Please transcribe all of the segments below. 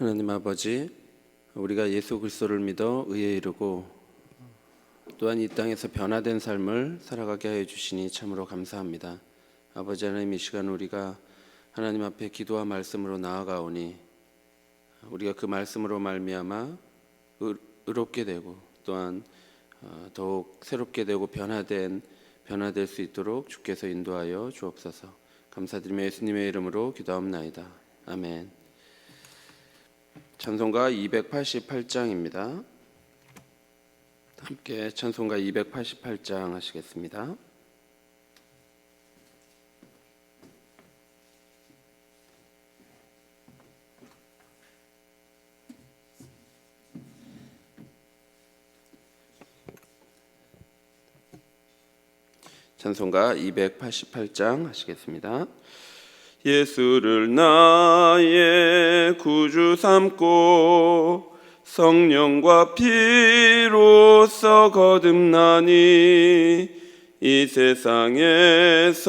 하나님 아버지, 우리가 예수 그리스도를 믿어 의에 이르고 또한 이 땅에서 변화된 삶을 살아가게 하여 주시니 참으로 감사합니다. 아버지 하나님, 이 시간 우리가 하나님 앞에 기도와 말씀으로 나아가오니 우리가 그 말씀으로 말미암아 의롭게 되고 또한 더욱 새롭게 되고 변화될 수 있도록 주께서 인도하여 주옵소서. 감사드리며 예수님의 이름으로 기도하옵나이다. 아멘. 찬송가 288장입니다. 함께 찬송가 288장 하시겠습니다. 찬송가 288장 하시겠습니다. 예수를 나의 구주 삼고 성령과 피로써 거듭나니 이 세상에서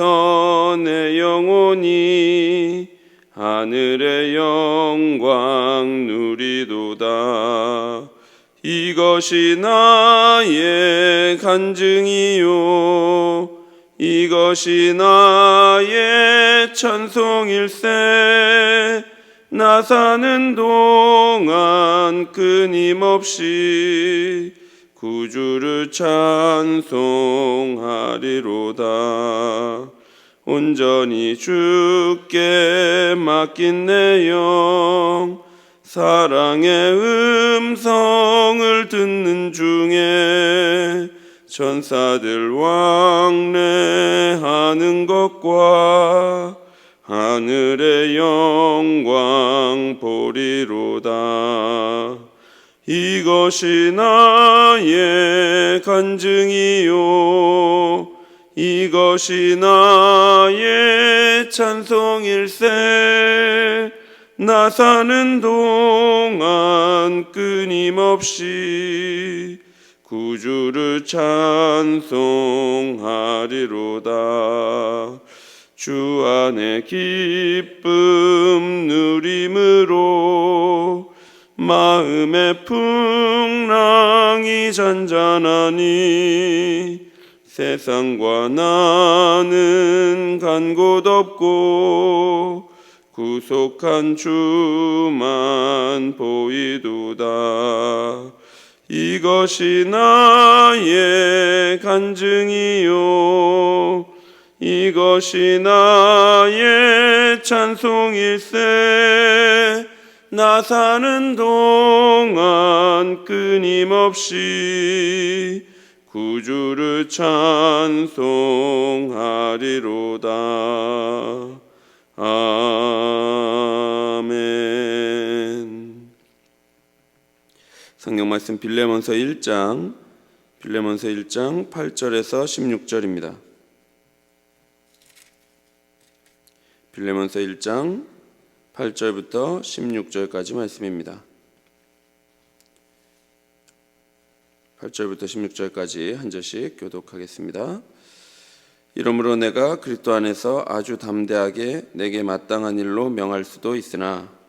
내 영혼이 하늘의 영광 누리도다. 이것이 나의 간증이요 이것이 나의 찬송일세. 나 사는 동안 끊임없이 구주를 찬송하리로다. 온전히 주께 맡긴 내 영 사랑의 음성을 듣는 중에 천사들 왕래하는 것과 하늘의 영광 보리로다. 이것이 나의 간증이요 이것이 나의 찬송일세. 나 사는 동안 끊임없이 구주를 찬송하리로다. 주 안에 기쁨 누림으로 마음의 풍랑이 잔잔하니 세상과 나는 간 곳 없고 구속한 주만 보이도다. 이것이 나의 간증이요 이것이 나의 찬송일세. 나 사는 동안 끊임없이 구주를 찬송하리로다. 아멘. 성경 말씀 빌레몬서 1장 8절에서 16절입니다. 빌레몬서 1장 8절부터 16절까지 말씀입니다. 8절부터 16절까지 한 절씩 교독하겠습니다. 이러므로 내가 그리스도 안에서 아주 담대하게 내게 마땅한 일로 명할 수도 있으나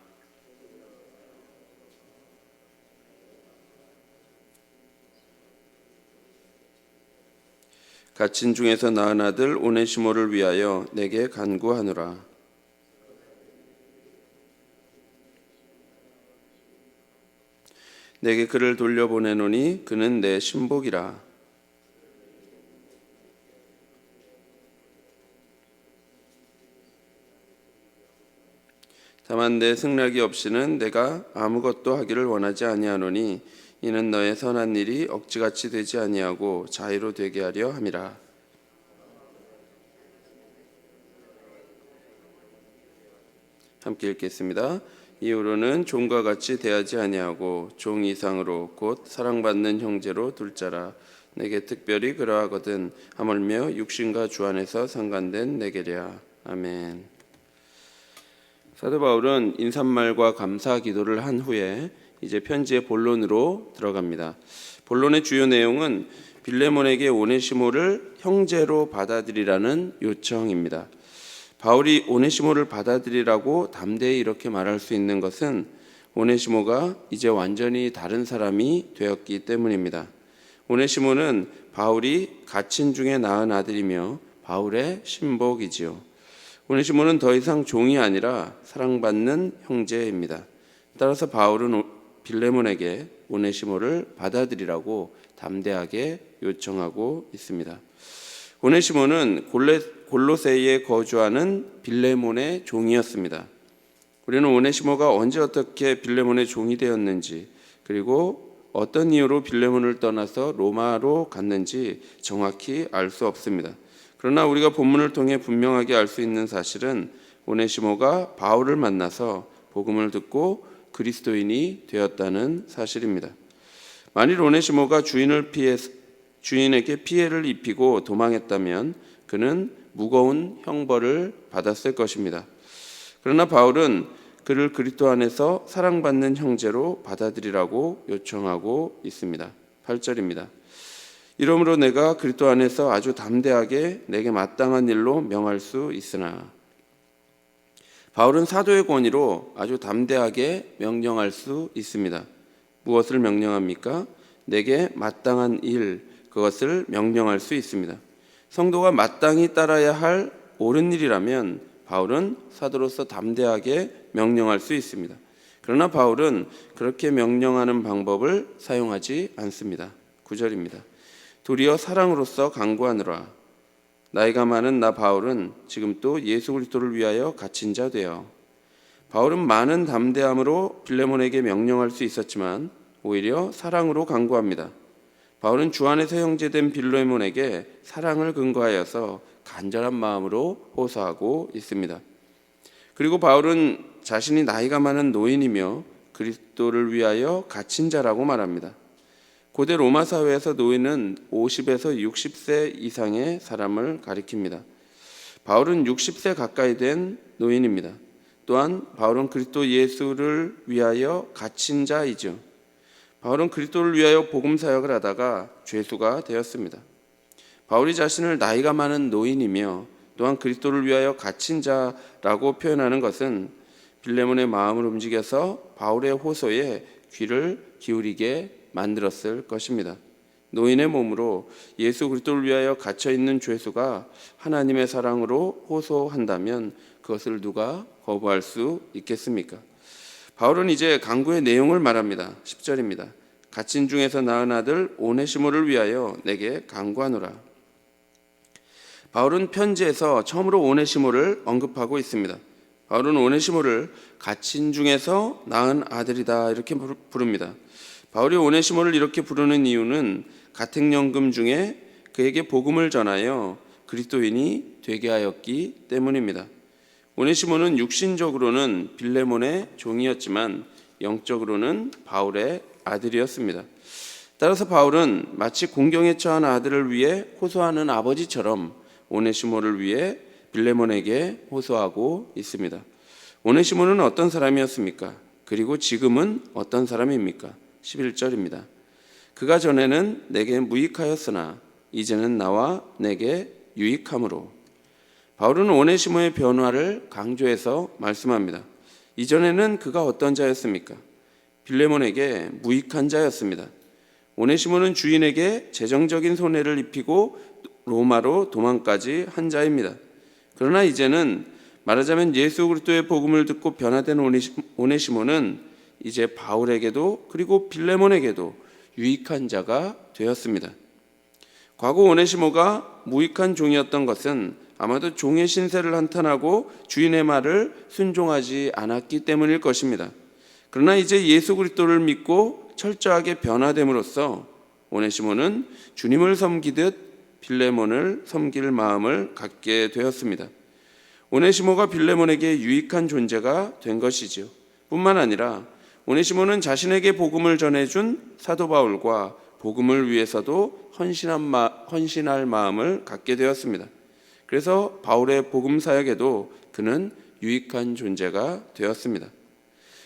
갇힌 중에서 낳은 아들 오네시모를 위하여 내게 간구하노라. 내게 그를 돌려보내노니 그는 내 신복이라. 다만 내 승낙이 없이는 내가 아무것도 하기를 원하지 아니하노니 이는 너의 선한 일이 억지같이 되지 아니하고 자유로 되게 하려 함이라. 함께 읽겠습니다. 이후로는 종과 같이 대하지 아니하고 종 이상으로 곧 사랑받는 형제로 둘 자라. 내게 특별히 그러하거든 하물며 육신과 주 안에서 상관된 내게랴. 아멘. 사도 바울은 인사말과 감사 기도를 한 후에 이제 편지의 본론으로 들어갑니다. 본론의 주요 내용은 빌레몬에게 오네시모를 형제로 받아들이라는 요청입니다. 바울이 오네시모를 받아들이라고 담대히 이렇게 말할 수 있는 것은 오네시모가 이제 완전히 다른 사람이 되었기 때문입니다. 오네시모는 바울이 갇힌 중에 낳은 아들이며 바울의 신복이지요. 오네시모는 더 이상 종이 아니라 사랑받는 형제입니다. 따라서 바울은 빌레몬에게 오네시모를 받아들이라고 담대하게 요청하고 있습니다. 오네시모는 골로새에 거주하는 빌레몬의 종이었습니다. 우리는 오네시모가 언제 어떻게 빌레몬의 종이 되었는지, 그리고 어떤 이유로 빌레몬을 떠나서 로마로 갔는지 정확히 알 수 없습니다. 그러나 우리가 본문을 통해 분명하게 알 수 있는 사실은 오네시모가 바울을 만나서 복음을 듣고 그리스도인이 되었다는 사실입니다. 만일 오네시모가 주인에게 피해를 입히고 도망했다면 그는 무거운 형벌을 받았을 것입니다. 그러나 바울은 그를 그리스도 안에서 사랑받는 형제로 받아들이라고 요청하고 있습니다. 8절입니다. 이러므로 내가 그리스도 안에서 아주 담대하게 내게 마땅한 일로 명할 수 있으나. 바울은 사도의 권위로 아주 담대하게 명령할 수 있습니다. 무엇을 명령합니까? 내게 마땅한 일, 그것을 명령할 수 있습니다. 성도가 마땅히 따라야 할 옳은 일이라면 바울은 사도로서 담대하게 명령할 수 있습니다. 그러나 바울은 그렇게 명령하는 방법을 사용하지 않습니다. 9절입니다. 도리어 사랑으로서 간구하느라. 나이가 많은 나 바울은 지금 또 예수 그리스도를 위하여 갇힌 자 되어. 바울은 많은 담대함으로 빌레몬에게 명령할 수 있었지만 오히려 사랑으로 간구합니다. 바울은 주 안에서 형제된 빌레몬에게 사랑을 근거하여서 간절한 마음으로 호소하고 있습니다. 그리고 바울은 자신이 나이가 많은 노인이며 그리스도를 위하여 갇힌 자라고 말합니다. 고대 로마 사회에서 노인은 50에서 60세 이상의 사람을 가리킵니다. 바울은 60세 가까이 된 노인입니다. 또한 바울은 그리스도 예수를 위하여 갇힌 자이죠. 바울은 그리스도를 위하여 복음 사역을 하다가 죄수가 되었습니다. 바울이 자신을 나이가 많은 노인이며 또한 그리스도를 위하여 갇힌 자라고 표현하는 것은 빌레몬의 마음을 움직여서 바울의 호소에 귀를 기울이게 만들었을 것입니다. 노인의 몸으로 예수 그리스도를 위하여 갇혀 있는 죄수가 하나님의 사랑으로 호소한다면 그것을 누가 거부할 수 있겠습니까? 바울은 이제 간구의 내용을 말합니다. 10절입니다. 갇힌 중에서 낳은 아들 오네시모를 위하여 내게 간구하노라. 바울은 편지에서 처음으로 오네시모를 언급하고 있습니다. 바울은 오네시모를 갇힌 중에서 낳은 아들이다 이렇게 부릅니다. 바울이 오네시모를 이렇게 부르는 이유는 가택연금 중에 그에게 복음을 전하여 그리스도인이 되게 하였기 때문입니다. 오네시모는 육신적으로는 빌레몬의 종이었지만 영적으로는 바울의 아들이었습니다. 따라서 바울은 마치 공경에 처한 아들을 위해 호소하는 아버지처럼 오네시모를 위해 빌레몬에게 호소하고 있습니다. 오네시모는 어떤 사람이었습니까? 그리고 지금은 어떤 사람입니까? 11절입니다. 그가 전에는 내게 무익하였으나 이제는 나와 내게 유익함으로. 바울은 오네시모의 변화를 강조해서 말씀합니다. 이전에는 그가 어떤 자였습니까? 빌레몬에게 무익한 자였습니다. 오네시모는 주인에게 재정적인 손해를 입히고 로마로 도망까지 한 자입니다. 그러나 이제는 말하자면 예수 그리스도의 복음을 듣고 변화된 오네시모는 이제 바울에게도 그리고 빌레몬에게도 유익한 자가 되었습니다. 과거 오네시모가 무익한 종이었던 것은 아마도 종의 신세를 한탄하고 주인의 말을 순종하지 않았기 때문일 것입니다. 그러나 이제 예수 그리스도를 믿고 철저하게 변화됨으로써 오네시모는 주님을 섬기듯 빌레몬을 섬길 마음을 갖게 되었습니다. 오네시모가 빌레몬에게 유익한 존재가 된 것이지요. 뿐만 아니라 오네시모는 자신에게 복음을 전해준 사도 바울과 복음을 위해서도 헌신할 마음을 갖게 되었습니다. 그래서 바울의 복음 사역에도 그는 유익한 존재가 되었습니다.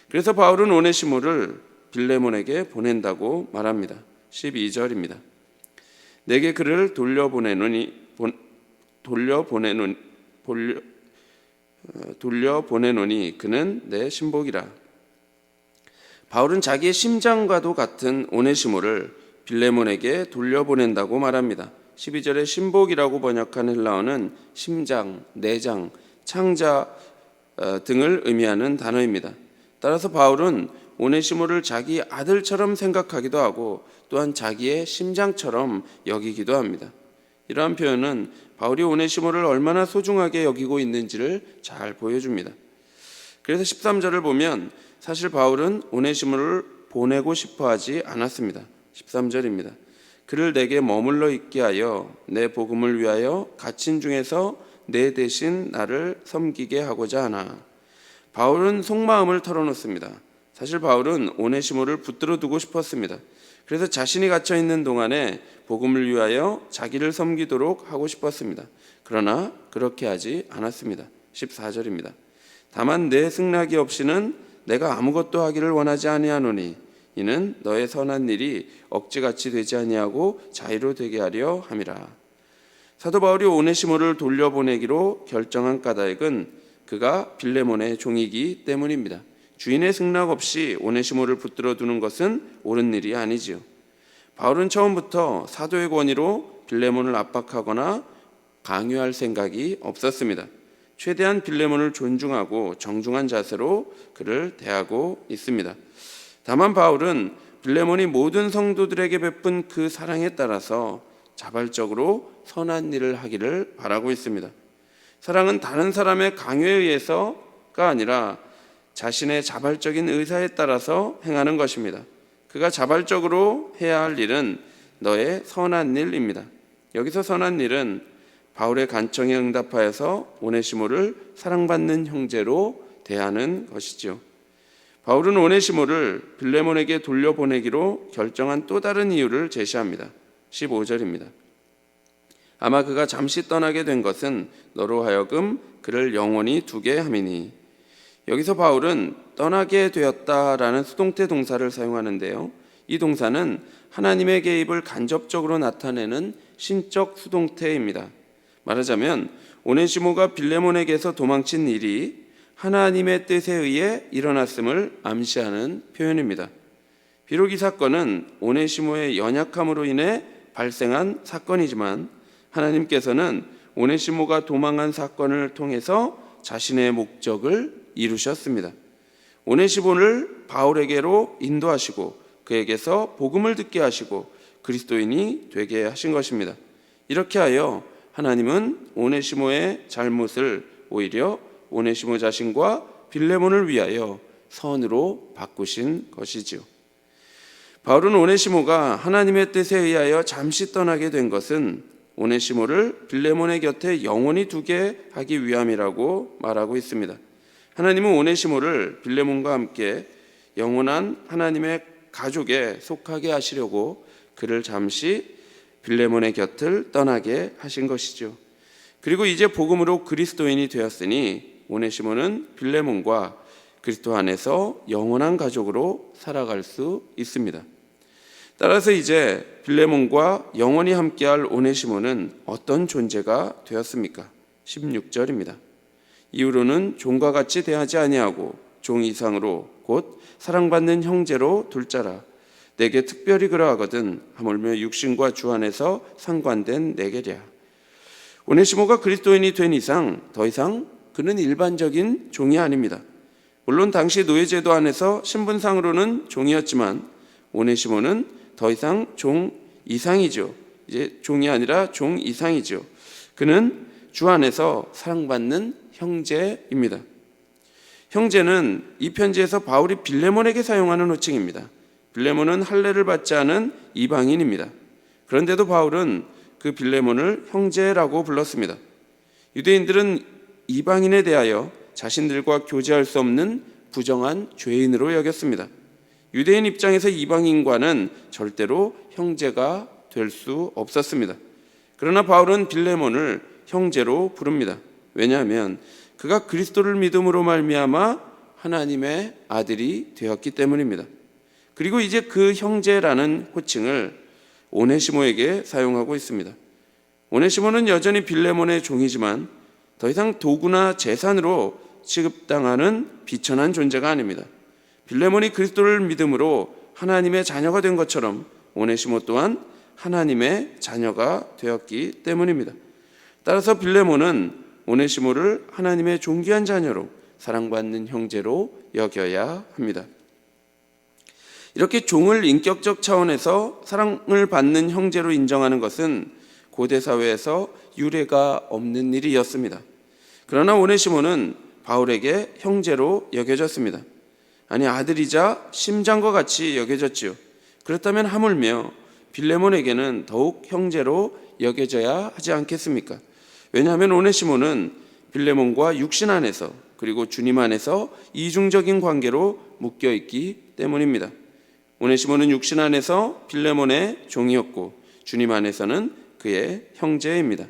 그래서 바울은 오네시모를 빌레몬에게 보낸다고 말합니다. 12절입니다. 내게 그를 돌려보내노니 그는 내 신복이라. 바울은 자기의 심장과도 같은 오네시모를 빌레몬에게 돌려보낸다고 말합니다. 12절에 심복이라고 번역한 헬라어는 심장, 내장, 창자 등을 의미하는 단어입니다. 따라서 바울은 오네시모를 자기 아들처럼 생각하기도 하고 또한 자기의 심장처럼 여기기도 합니다. 이러한 표현은 바울이 오네시모를 얼마나 소중하게 여기고 있는지를 잘 보여줍니다. 그래서 13절을 보면 사실 바울은 오네시모를 보내고 싶어 하지 않았습니다. 13절입니다. 그를 내게 머물러 있게 하여 내 복음을 위하여 갇힌 중에서 내 대신 나를 섬기게 하고자 하나. 바울은 속마음을 털어놓습니다. 사실 바울은 오네시모를 붙들어 두고 싶었습니다. 그래서 자신이 갇혀 있는 동안에 복음을 위하여 자기를 섬기도록 하고 싶었습니다. 그러나 그렇게 하지 않았습니다. 14절입니다. 다만 내 승낙이 없이는 내가 아무것도 하기를 원하지 아니하노니 이는 너의 선한 일이 억지같이 되지 아니하고 자유로 되게 하려 함이라. 사도 바울이 오네시모를 돌려보내기로 결정한 까닭은 그가 빌레몬의 종이기 때문입니다. 주인의 승낙 없이 오네시모를 붙들어 두는 것은 옳은 일이 아니지요. 바울은 처음부터 사도의 권위로 빌레몬을 압박하거나 강요할 생각이 없었습니다. 최대한 빌레몬을 존중하고 정중한 자세로 그를 대하고 있습니다. 다만 바울은 빌레몬이 모든 성도들에게 베푼 그 사랑에 따라서 자발적으로 선한 일을 하기를 바라고 있습니다. 사랑은 다른 사람의 강요에 의해서가 아니라 자신의 자발적인 의사에 따라서 행하는 것입니다. 그가 자발적으로 해야 할 일은 너의 선한 일입니다. 여기서 선한 일은 바울의 간청에 응답하여서 오네시모를 사랑받는 형제로 대하는 것이죠. 바울은 오네시모를 빌레몬에게 돌려보내기로 결정한 또 다른 이유를 제시합니다. 15절입니다. 아마 그가 잠시 떠나게 된 것은 너로 하여금 그를 영원히 두게 함이니. 여기서 바울은 떠나게 되었다라는 수동태 동사를 사용하는데요. 이 동사는 하나님의 개입을 간접적으로 나타내는 신적 수동태입니다. 말하자면 오네시모가 빌레몬에게서 도망친 일이 하나님의 뜻에 의해 일어났음을 암시하는 표현입니다. 비록 이 사건은 오네시모의 연약함으로 인해 발생한 사건이지만 하나님께서는 오네시모가 도망한 사건을 통해서 자신의 목적을 이루셨습니다. 오네시모를 바울에게로 인도하시고 그에게서 복음을 듣게 하시고 그리스도인이 되게 하신 것입니다. 이렇게 하여 하나님은 오네시모의 잘못을 오히려 오네시모 자신과 빌레몬을 위하여 선으로 바꾸신 것이지요. 바울은 오네시모가 하나님의 뜻에 의하여 잠시 떠나게 된 것은 오네시모를 빌레몬의 곁에 영원히 두게 하기 위함이라고 말하고 있습니다. 하나님은 오네시모를 빌레몬과 함께 영원한 하나님의 가족에 속하게 하시려고 그를 잠시 빌레몬의 곁을 떠나게 하신 것이죠. 그리고 이제 복음으로 그리스도인이 되었으니 오네시모는 빌레몬과 그리스도 안에서 영원한 가족으로 살아갈 수 있습니다. 따라서 이제 빌레몬과 영원히 함께할 오네시모는 어떤 존재가 되었습니까? 16절입니다. 이후로는 종과 같이 대하지 아니하고 종 이상으로 곧 사랑받는 형제로 둘 자라. 내게 특별히 그러하거든 하물며 육신과 주 안에서 상관된 내게랴. 오네시모가 그리스도인이 된 이상 더 이상 그는 일반적인 종이 아닙니다. 물론 당시 노예제도 안에서 신분상으로는 종이었지만 오네시모는 더 이상 종 이상이죠. 이제 종이 아니라 종 이상이죠. 그는 주 안에서 사랑받는 형제입니다. 형제는 이 편지에서 바울이 빌레몬에게 사용하는 호칭입니다. 빌레몬은 할례를 받지 않은 이방인입니다. 그런데도 바울은 그 빌레몬을 형제라고 불렀습니다. 유대인들은 이방인에 대하여 자신들과 교제할 수 없는 부정한 죄인으로 여겼습니다. 유대인 입장에서 이방인과는 절대로 형제가 될 수 없었습니다. 그러나 바울은 빌레몬을 형제로 부릅니다. 왜냐하면 그가 그리스도를 믿음으로 말미암아 하나님의 아들이 되었기 때문입니다. 그리고 이제 그 형제라는 호칭을 오네시모에게 사용하고 있습니다. 오네시모는 여전히 빌레몬의 종이지만 더 이상 도구나 재산으로 취급당하는 비천한 존재가 아닙니다. 빌레몬이 그리스도를 믿음으로 하나님의 자녀가 된 것처럼 오네시모 또한 하나님의 자녀가 되었기 때문입니다. 따라서 빌레몬은 오네시모를 하나님의 존귀한 자녀로 사랑받는 형제로 여겨야 합니다. 이렇게 종을 인격적 차원에서 사랑을 받는 형제로 인정하는 것은 고대 사회에서 유례가 없는 일이었습니다. 그러나 오네시모는 바울에게 형제로 여겨졌습니다. 아니, 아들이자 심장과 같이 여겨졌지요. 그렇다면 하물며 빌레몬에게는 더욱 형제로 여겨져야 하지 않겠습니까? 왜냐하면 오네시모는 빌레몬과 육신 안에서 그리고 주님 안에서 이중적인 관계로 묶여 있기 때문입니다. 오네시모는 육신 안에서 빌레몬의 종이었고 주님 안에서는 그의 형제입니다.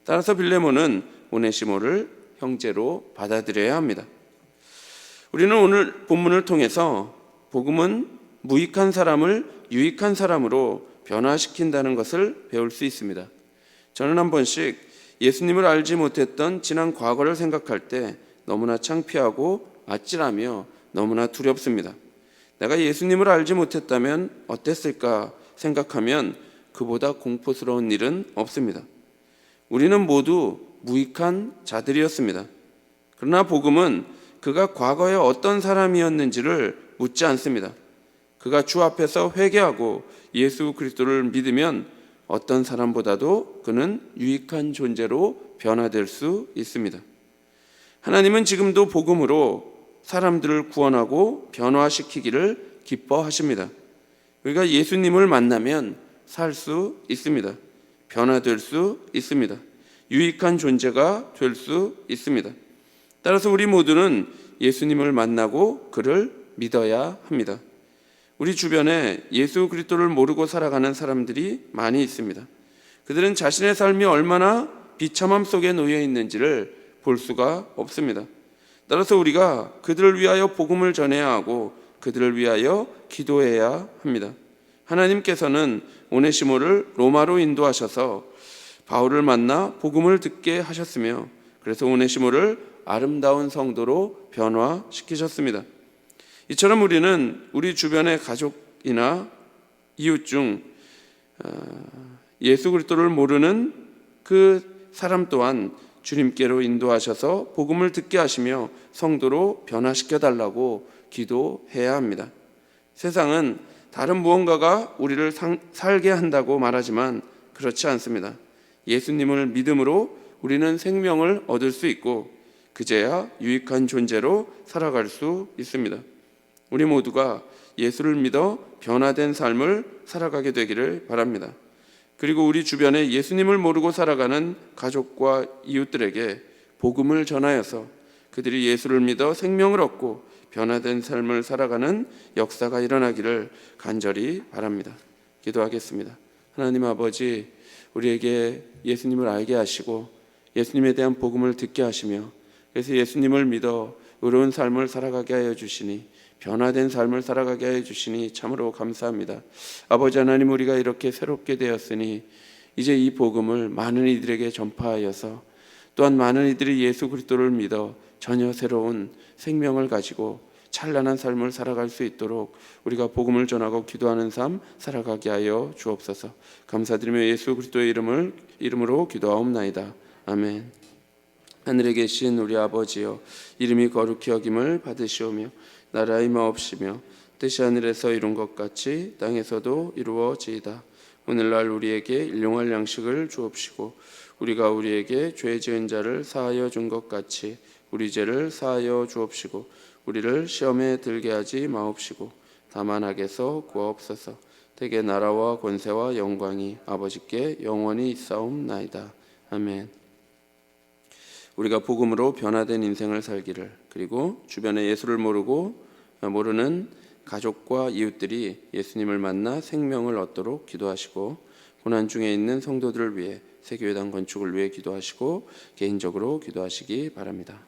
따라서 빌레몬은 오네시모를 형제로 받아들여야 합니다. 우리는 오늘 본문을 통해서 복음은 무익한 사람을 유익한 사람으로 변화시킨다는 것을 배울 수 있습니다. 저는 한 번씩 예수님을 알지 못했던 지난 과거를 생각할 때 너무나 창피하고 아찔하며 너무나 두렵습니다. 내가 예수님을 알지 못했다면 어땠을까 생각하면 그보다 공포스러운 일은 없습니다. 우리는 모두 무익한 자들이었습니다. 그러나 복음은 그가 과거에 어떤 사람이었는지를 묻지 않습니다. 그가 주 앞에서 회개하고 예수 그리스도를 믿으면 어떤 사람보다도 그는 유익한 존재로 변화될 수 있습니다. 하나님은 지금도 복음으로 사람들을 구원하고 변화시키기를 기뻐하십니다. 우리가 예수님을 만나면 살 수 있습니다. 변화될 수 있습니다. 유익한 존재가 될 수 있습니다. 따라서 우리 모두는 예수님을 만나고 그를 믿어야 합니다. 우리 주변에 예수 그리스도를 모르고 살아가는 사람들이 많이 있습니다. 그들은 자신의 삶이 얼마나 비참함 속에 놓여 있는지를 볼 수가 없습니다. 따라서 우리가 그들을 위하여 복음을 전해야 하고 그들을 위하여 기도해야 합니다. 하나님께서는 오네시모를 로마로 인도하셔서 바울을 만나 복음을 듣게 하셨으며 그래서 오네시모를 아름다운 성도로 변화시키셨습니다. 이처럼 우리는 우리 주변의 가족이나 이웃 중 예수 그리스도를 모르는 그 사람 또한 주님께로 인도하셔서 복음을 듣게 하시며 성도로 변화시켜 달라고 기도해야 합니다. 세상은 다른 무언가가 우리를 살게 한다고 말하지만 그렇지 않습니다. 예수님을 믿음으로 우리는 생명을 얻을 수 있고 그제야 유익한 존재로 살아갈 수 있습니다. 우리 모두가 예수를 믿어 변화된 삶을 살아가게 되기를 바랍니다. 그리고 우리 주변에 예수님을 모르고 살아가는 가족과 이웃들에게 복음을 전하여서 그들이 예수를 믿어 생명을 얻고 변화된 삶을 살아가는 역사가 일어나기를 간절히 바랍니다. 기도하겠습니다. 하나님 아버지, 우리에게 예수님을 알게 하시고 예수님에 대한 복음을 듣게 하시며 그래서 예수님을 믿어 의로운 삶을 살아가게 하여 주시니 변화된 삶을 살아가게 하여 주시니 참으로 감사합니다. 아버지 하나님, 우리가 이렇게 새롭게 되었으니 이제 이 복음을 많은 이들에게 전파하여서 또한 많은 이들이 예수 그리스도를 믿어 전혀 새로운 생명을 가지고 찬란한 삶을 살아갈 수 있도록 우리가 복음을 전하고 기도하는 삶 살아가게 하여 주옵소서. 감사드리며 예수 그리스도의 이름으로 기도하옵나이다. 아멘. 하늘에 계신 우리 아버지여, 이름이 거룩히 여김을 받으시오며 나라의 마옵시며 뜻이 하늘에서 이룬 것 같이 땅에서도 이루어지이다. 오늘날 우리에게 일용할 양식을 주옵시고 우리가 우리에게 죄 지은 자를 사하여 준 것 같이 우리 죄를 사하여 주옵시고 우리를 시험에 들게 하지 마옵시고 다만 악에서 구하옵소서. 대개 나라와 권세와 영광이 아버지께 영원히 있사옵나이다. 아멘. 우리가 복음으로 변화된 인생을 살기를, 그리고 주변에 예수를 모르는 가족과 이웃들이 예수님을 만나 생명을 얻도록 기도하시고 고난 중에 있는 성도들을 위해 세교회당 건축을 위해 기도하시고 개인적으로 기도하시기 바랍니다.